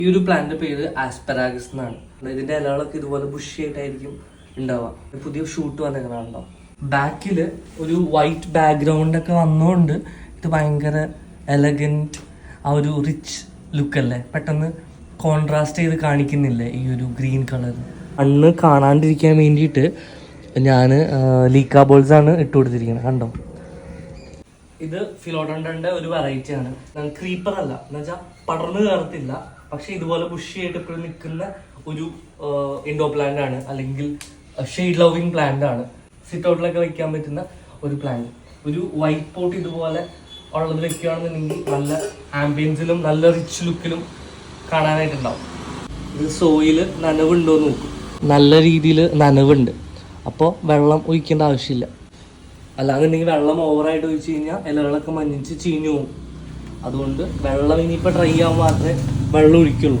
ഈ ഒരു പ്ലാന്റിന്റെ പേര് ആസ്പെരാഗസ് എന്നാണ്. ഇതിന്റെ ഇലകളൊക്കെ ഇതുപോലെ ബുഷി ആയിട്ടായിരിക്കും ഉണ്ടാവുക. പുതിയ ഷൂട്ട് വന്നിട്ടുണ്ടാവും. ബാക്കില് ഒരു വൈറ്റ് ബാക്ക്ഗ്രൗണ്ട് ഒക്കെ വന്നുകൊണ്ട് ഇത് ഭയങ്കര എലഗന്റ്, ആ ഒരു റിച്ച് ലുക്ക് അല്ലേ, പെട്ടെന്ന് കോൺട്രാസ്റ്റ് ചെയ്ത് കാണിക്കുന്നില്ലേ ഈ ഒരു ഗ്രീൻ കളർ. അന്ന് കാണാണ്ടിരിക്കാൻ വേണ്ടിയിട്ട് ഞാൻ ലീക്ക ബോൾസ് ആണ് ഇട്ട് കൊടുത്തിരിക്കുന്നത്. കണ്ടോ, ഇത് ഫിലോഡോണ്ടന്റെ ഒരു വെറൈറ്റി ആണ്. ക്രീപ്പർ അല്ല എന്ന് വെച്ചാൽ പടർന്നു കയറത്തില്ല, പക്ഷെ ഇതുപോലെ ബുഷി ആയിട്ട് എപ്പോഴും നിൽക്കുന്ന ഒരു ഇൻഡോർ പ്ലാന്റ് ആണ്, അല്ലെങ്കിൽ ഷെയ്ഡ് ലവിങ് പ്ലാന്റ് ആണ്. സിറ്റ് ഔട്ടിലൊക്കെ വെക്കാൻ പറ്റുന്ന ഒരു പ്ലാന്റ്. ഒരു വൈറ്റ് പോട്ട് ഇതുപോലെ ഉള്ളത് വെക്കുകയാണെന്നുണ്ടെങ്കിൽ നല്ല ആംബിയൻസിലും നല്ല റിച്ച് ലുക്കിലും കാണാനായിട്ടുണ്ടാവും. ഇത് സോയില് നനവുണ്ടോയെന്ന് നോക്കും. നല്ല രീതിയിൽ നനവുണ്ട്, അപ്പോൾ വെള്ളം ഒഴിക്കേണ്ട ആവശ്യമില്ല. അല്ലാന്നുണ്ടെങ്കിൽ വെള്ളം ഓവറായിട്ട് ഒഴിച്ച് കഴിഞ്ഞാൽ ഇലകളൊക്കെ മഞ്ഞിച്ച് ചീഞ്ഞു പോകും. അതുകൊണ്ട് വെള്ളം ഇനിയിപ്പോൾ ഡ്രൈ ആകുമ്പോൾ മാത്രമേ വെള്ളം ഒഴിക്കുള്ളൂ.